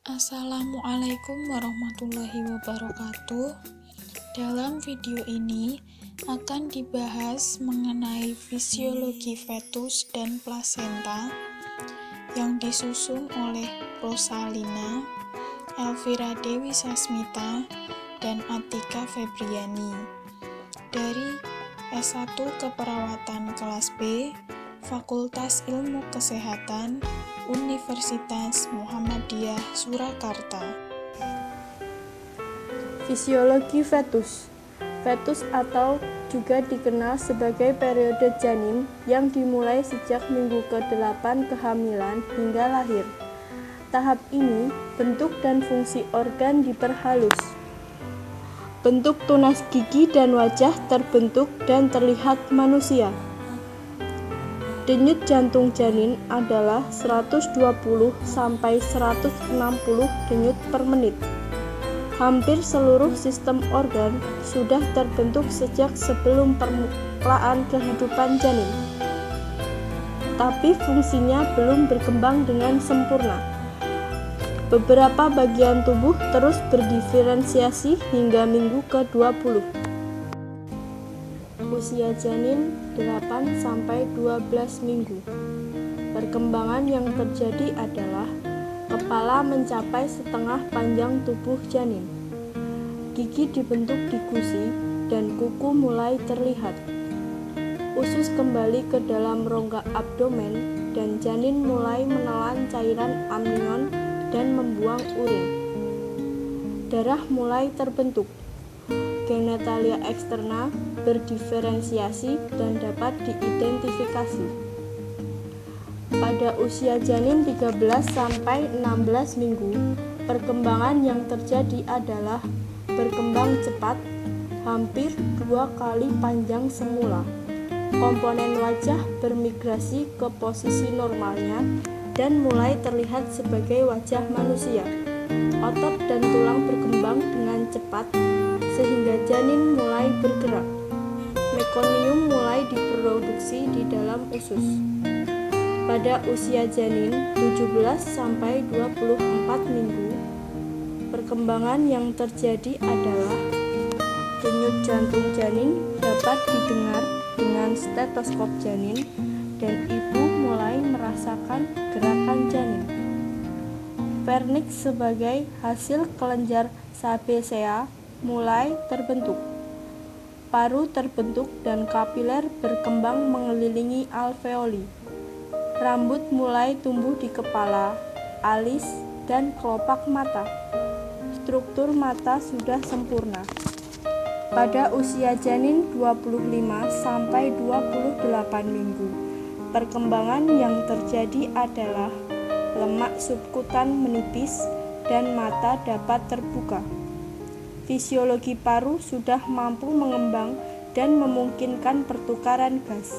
Assalamualaikum warahmatullahi wabarakatuh. Dalam video ini akan dibahas mengenai fisiologi fetus dan plasenta yang disusun oleh Rosalina, Elvira Dewi Sasmita, dan Atika Febriani dari S1 Keperawatan kelas B, Fakultas Ilmu Kesehatan, Universitas Muhammadiyah Surakarta. Fisiologi fetus. Fetus atau juga dikenal sebagai periode janin yang dimulai sejak minggu ke-8 kehamilan hingga lahir. Tahap ini, bentuk dan fungsi organ diperhalus. Bentuk tunas gigi dan wajah terbentuk dan terlihat manusia. Denyut jantung janin adalah 120 sampai 160 denyut per menit. Hampir seluruh sistem organ sudah terbentuk sejak sebelum permulaan kehidupan janin. Tapi fungsinya belum berkembang dengan sempurna. Beberapa bagian tubuh terus berdiferensiasi hingga minggu ke-20. Usia janin 8-12 minggu. Perkembangan yang terjadi adalah kepala mencapai setengah panjang tubuh janin. Gigi dibentuk di gusi dan kuku mulai terlihat. Usus kembali ke dalam rongga abdomen dan janin mulai menelan cairan amnion dan membuang urin. Darah mulai terbentuk. Genitalia eksterna berdiferensiasi dan dapat diidentifikasi. Pada usia janin 13-16 minggu, perkembangan yang terjadi adalah berkembang cepat, hampir 2 kali panjang semula. Komponen wajah bermigrasi ke posisi normalnya dan mulai terlihat sebagai wajah manusia. Otot dan tulang berkembang dengan cepat sehingga janin mulai bergerak. Mekonium mulai diproduksi di dalam usus. Pada usia janin 17-24 minggu, perkembangan yang terjadi adalah denyut jantung janin dapat didengar dengan stetoskop janin dan ibu mulai merasakan gerakan janin. Vernix sebagai hasil kelenjar Sabecea mulai terbentuk. Paru terbentuk dan kapiler berkembang mengelilingi alveoli. Rambut mulai tumbuh di kepala, alis, dan kelopak mata. Struktur mata sudah sempurna. Pada usia janin 25-28 minggu, perkembangan yang terjadi adalah lemak subkutan menipis dan mata dapat terbuka. Fisiologi paru sudah mampu mengembang dan memungkinkan pertukaran gas.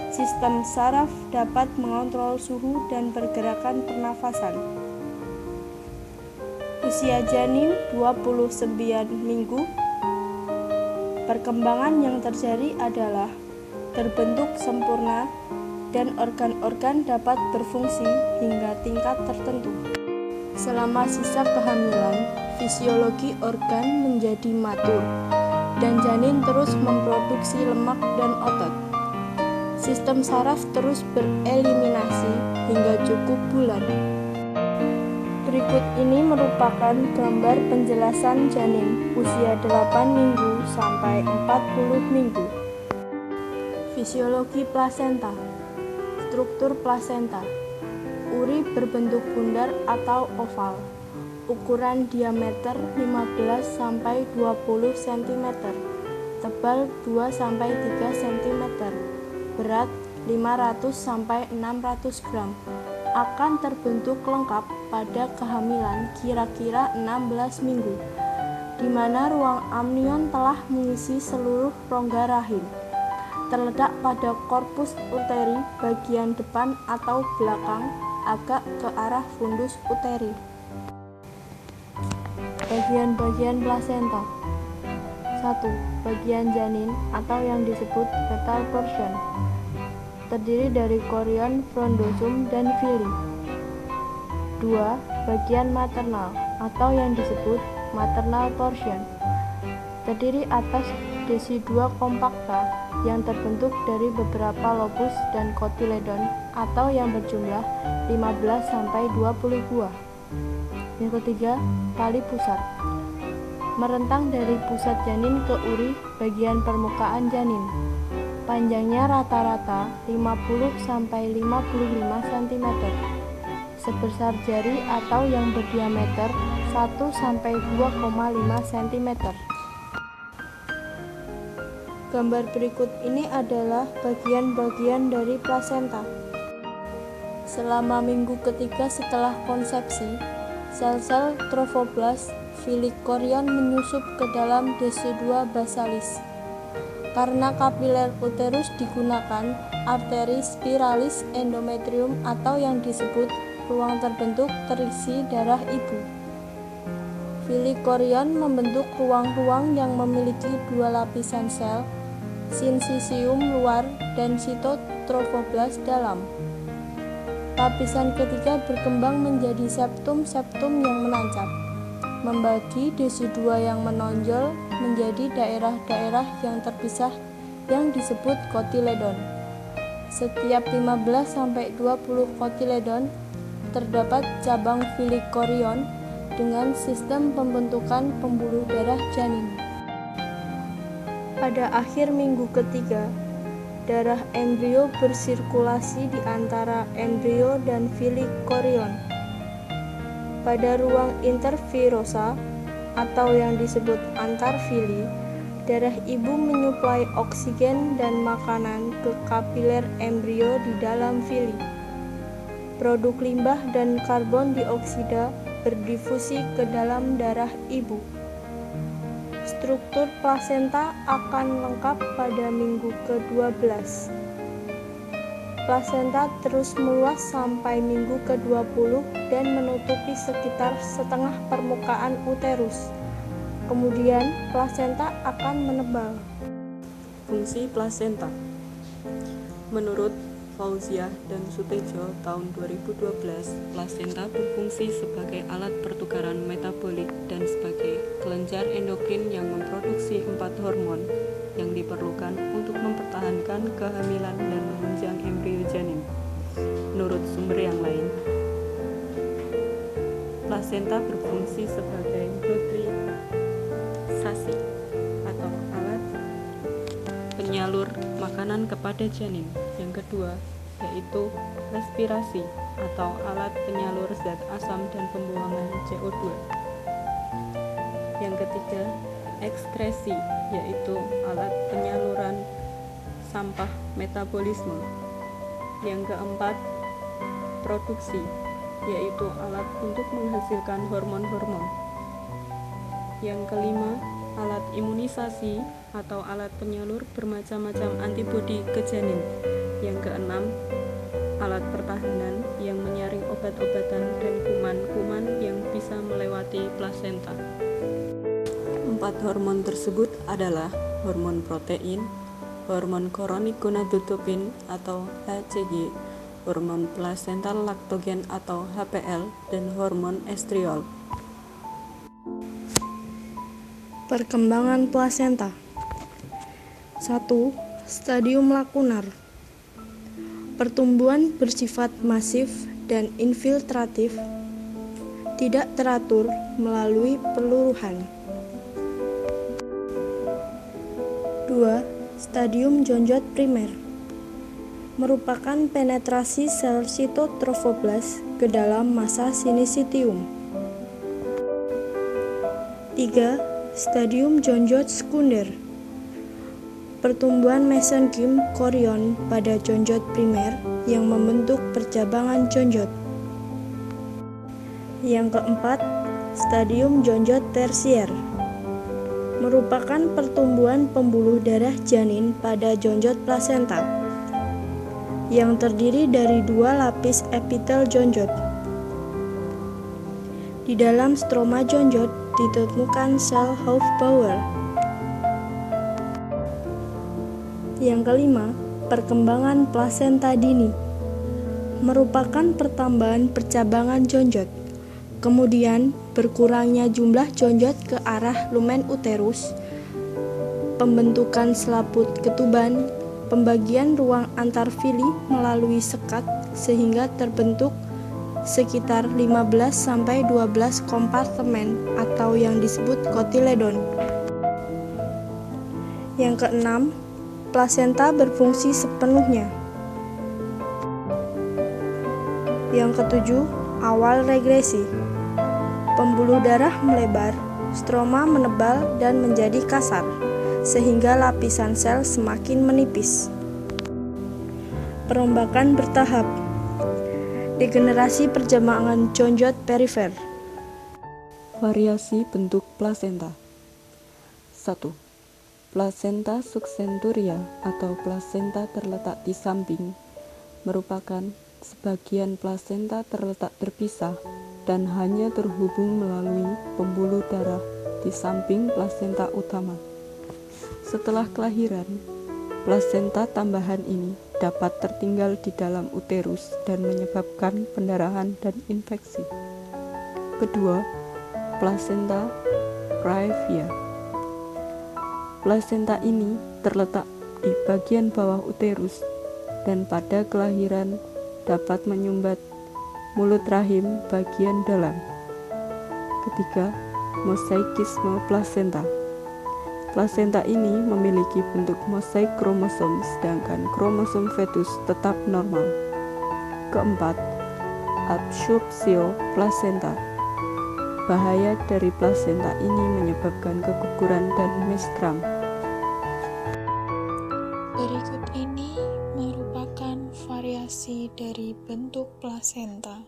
Sistem saraf dapat mengontrol suhu dan pergerakan pernafasan. Usia janin 29 minggu, perkembangan yang terjadi adalah terbentuk sempurna dan organ-organ dapat berfungsi hingga tingkat tertentu. Selama sisa kehamilan, fisiologi organ menjadi matur, dan janin terus memproduksi lemak dan otot. Sistem saraf terus bereliminasi hingga cukup bulan. Berikut ini merupakan gambar penjelasan janin usia 8 minggu sampai 40 minggu. Fisiologi plasenta. Struktur plasenta. Uri berbentuk bundar atau oval. Ukuran diameter 15-20 cm, tebal 2-3 cm, berat 500-600 gram. Akan terbentuk lengkap pada kehamilan kira-kira 16 minggu, di mana ruang amnion telah mengisi seluruh rongga rahim. Terletak pada korpus uteri bagian depan atau belakang, agak ke arah fundus uteri. Bagian-bagian plasenta. 1. Bagian janin atau yang disebut fetal portion. Terdiri dari chorion, frondosum, dan villi. 2. Bagian maternal atau yang disebut maternal portion, terdiri atas desidua compacta yang terbentuk dari beberapa lobus dan kotiledon atau yang berjumlah 15-20 buah. Yang ketiga, tali pusat, merentang dari pusat janin ke uri bagian permukaan janin. Panjangnya rata-rata 50-55 cm, sebesar jari atau yang berdiameter 1-2,5 cm. Gambar berikut ini adalah bagian-bagian dari plasenta. Selama minggu ketiga setelah konsepsi, sel-sel trofoblast filicorion menyusup ke dalam desidua basalis. Karena kapiler uterus digunakan, arteri spiralis endometrium atau yang disebut ruang terbentuk terisi darah ibu. Filicorion membentuk ruang-ruang yang memiliki dua lapisan sel, sinsisium luar dan sitotrofoblast dalam. Lapisan ketiga berkembang menjadi septum-septum yang menancap, membagi desidua yang menonjol menjadi daerah-daerah yang terpisah yang disebut kotiledon. Setiap 15-20 kotiledon terdapat cabang filicorion dengan sistem pembentukan pembuluh darah janin. Pada akhir minggu ketiga, darah embrio bersirkulasi di antara embrio dan filicorion. Pada ruang intervirosa atau yang disebut antarfili, darah ibu menyuplai oksigen dan makanan ke kapiler embrio di dalam fili. Produk limbah dan karbon dioksida berdifusi ke dalam darah ibu. Struktur plasenta akan lengkap pada minggu ke-12. Plasenta terus meluas sampai minggu ke-20 dan menutupi sekitar setengah permukaan uterus. Kemudian plasenta akan menebal. Fungsi plasenta. Menurut Fauziah dan Sutejo tahun 2012, plasenta berfungsi sebagai alat pertukaran metabolik dan sebagai kelenjar endokrin yang memproduksi 4 hormon yang diperlukan untuk mempertahankan kehamilan dan menunjang embrio janin. Menurut sumber yang lain, plasenta berfungsi sebagai nutrisasi atau alat penyalur makanan kepada janin. Yang kedua, yaitu respirasi atau alat penyalur zat asam dan pembuangan CO2. Yang ketiga, ekskresi, yaitu alat penyaluran sampah metabolisme. Yang keempat, produksi, yaitu alat untuk menghasilkan hormon-hormon. Yang kelima, alat imunisasi atau alat penyalur bermacam-macam antibodi ke janin. Yang keenam, alat pertahanan yang menyaring obat-obatan dan kuman-kuman yang bisa melewati plasenta. 4 hormon tersebut adalah hormon protein, hormon chorionic gonadotropin atau HCG, hormon plasental laktogen atau HPL, dan hormon estriol. Perkembangan plasenta. 1. Stadium lakunar. Pertumbuhan bersifat masif dan infiltratif, tidak teratur melalui peluruhan. 2. Stadium jonjot primer. Merupakan penetrasi sel sitotrofoblast ke dalam massa sinisitium. 3. Stadium jonjot sekunder. Pertumbuhan mesenkim korion pada jonjot primer yang membentuk percabangan jonjot. Yang keempat, stadium jonjot tersier. Merupakan pertumbuhan pembuluh darah janin pada jonjot plasenta yang terdiri dari 2 lapis epitel jonjot. Di dalam stroma jonjot ditemukan sel Hofbauer. Yang kelima, perkembangan plasenta dini. merupakan pertambahan percabangan jonjot. Kemudian berkurangnya jumlah jonjot ke arah lumen uterus, pembentukan selaput ketuban, pembagian ruang antar fili melalui sekat sehingga terbentuk sekitar 15-12 kompartemen atau yang disebut kotiledon. Yang keenam, plasenta berfungsi sepenuhnya. Yang ketujuh, awal regresi. Pembuluh darah melebar, stroma menebal dan menjadi kasar, sehingga lapisan sel semakin menipis. Perombakan bertahap. Degenerasi perjamakan jonjot perifer. Variasi bentuk plasenta. 1. Plasenta succenturia atau plasenta terletak di samping merupakan sebagian plasenta terletak terpisah dan hanya terhubung melalui pembuluh darah di samping plasenta utama. Setelah kelahiran, plasenta tambahan ini dapat tertinggal di dalam uterus dan menyebabkan pendarahan dan infeksi. Kedua, plasenta praevia. Plasenta ini terletak di bagian bawah uterus dan pada kelahiran dapat menyumbat mulut rahim bagian dalam. Ketiga, mosaikisme plasenta. Plasenta ini memiliki bentuk mosaik kromosom sedangkan kromosom fetus tetap normal. Keempat, absorpsio plasenta. Bahaya dari plasenta ini menyebabkan keguguran dan mestram. Berikut ini merupakan variasi dari bentuk plasenta.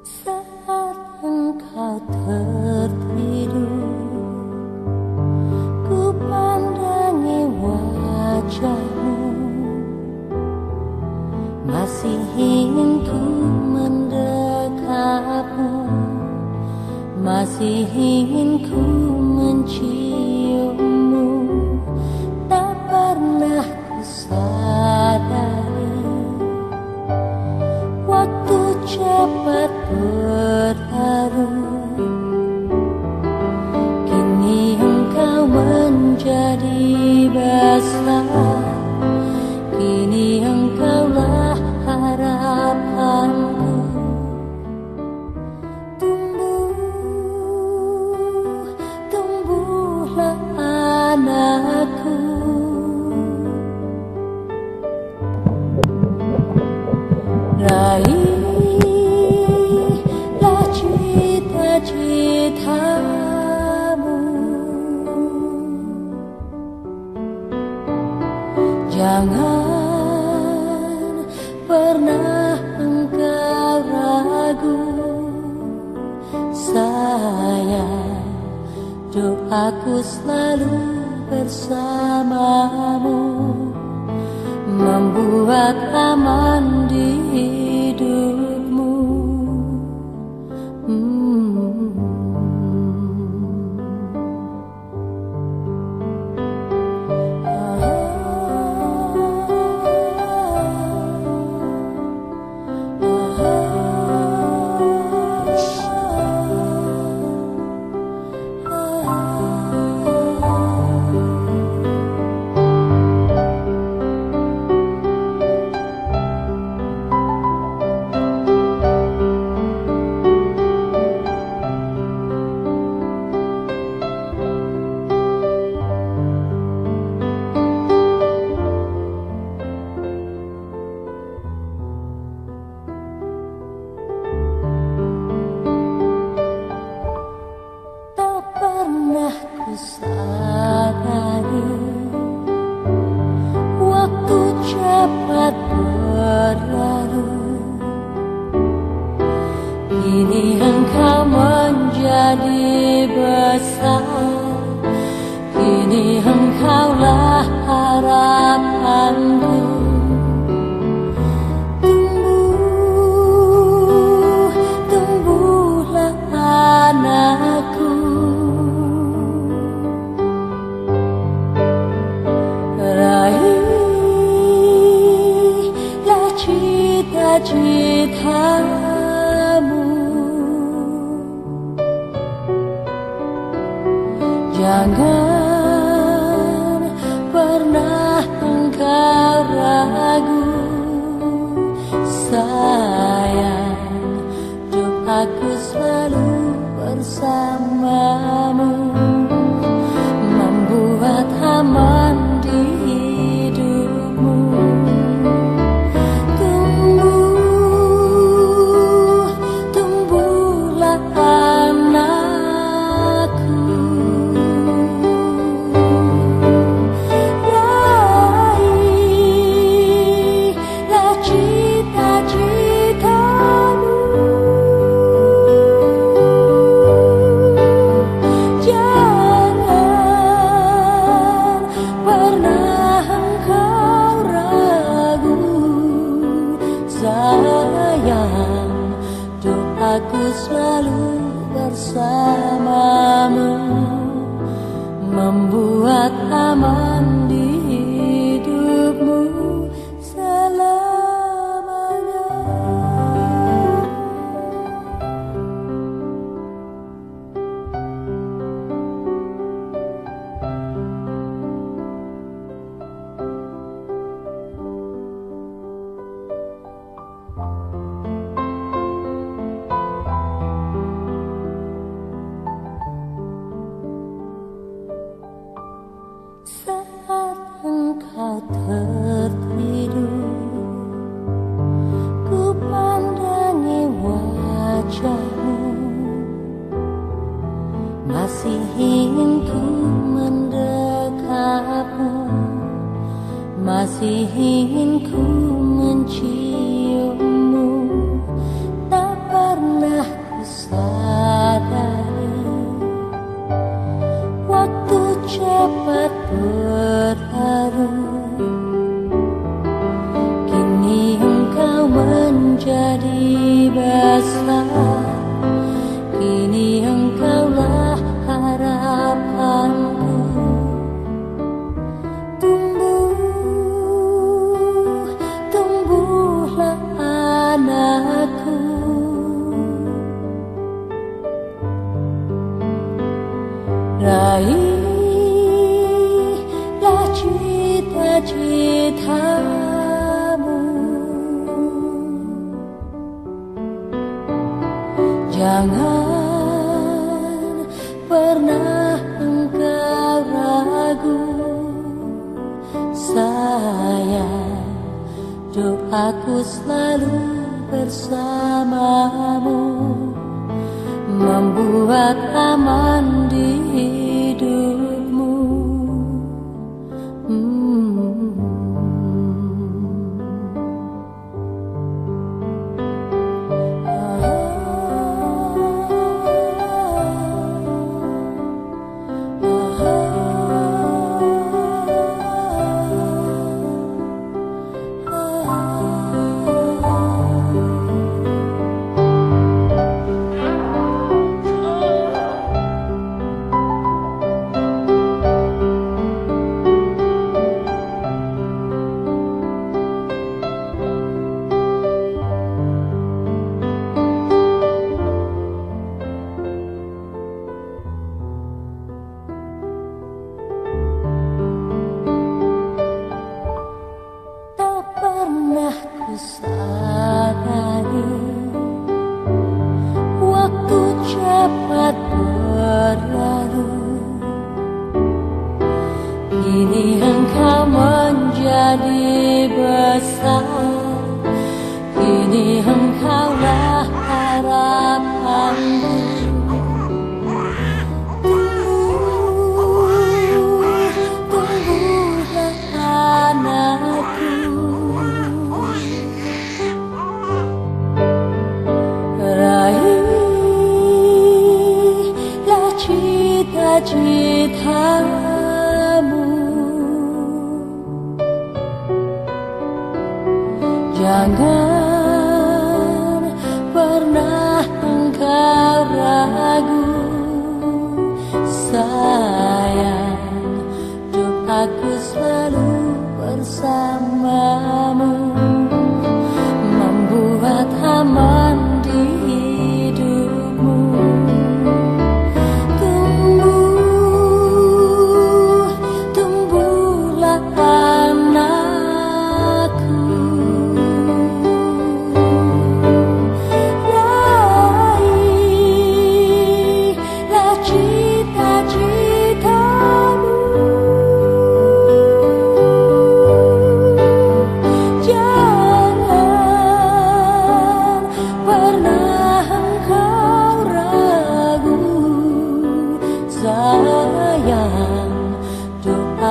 Saat engkau tertidur, ku pandangi wajahmu, masih ingin ku mendekapmu, masih ingin ku menciummu. Tak pernah ku sadari waktu cepat berlalu. Kini engkau menjadi besar, kini engkaulah harapanku. Tumbuhlah anakku. Raihlah cita-citamu, jangan pernah engkau ragu. Sayang, doaku selalu bersamamu, membuat aman di hidupmu. menjadi besar, kini engkaulah harapanku. Tumbuh, tumbuhlah anakku. Raihlah cita-citamu. Jangan pernah engkau ragu, sayang, doaku selalu bersamamu, membuat aman di hidupmu. Tumbuh, tumbuhlah anakku. Raihlah cita-citamu. Jangan pernah engkau ragu, sayang, doaku selalu bersamamu, membuat aman di hidupmu selamanya. Saat engkau tertidur, ku pandangi wajahmu, masih ingin ku mendekapmu, masih ingin ku menciummu. Tak pernah ku sadari waktu cepat berlalu, kini engkau menjadi besar, kini engkaulah harapanku. Tumbuh, tumbuhlah anakku. Raihlah cita-citamu. Jangan pernah engkau ragu, sayang, doaku selalu bersamamu, membuat aman di hidupmu. Sadari waktu cepat berlalu, kini engkau menjadi besar, kini engkaulah harapanku. Tumbuhlah anakku. Raihlah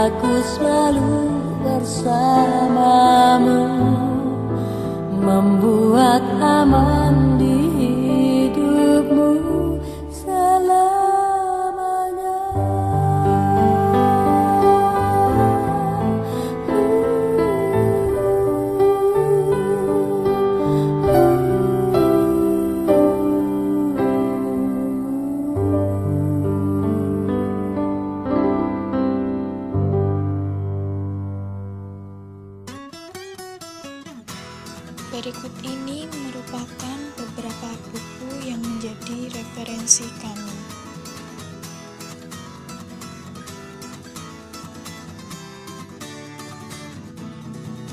aku selalu bersamamu, membuat aman di hidupmu selamanya. Berikut ini merupakan beberapa buku yang menjadi referensi kami.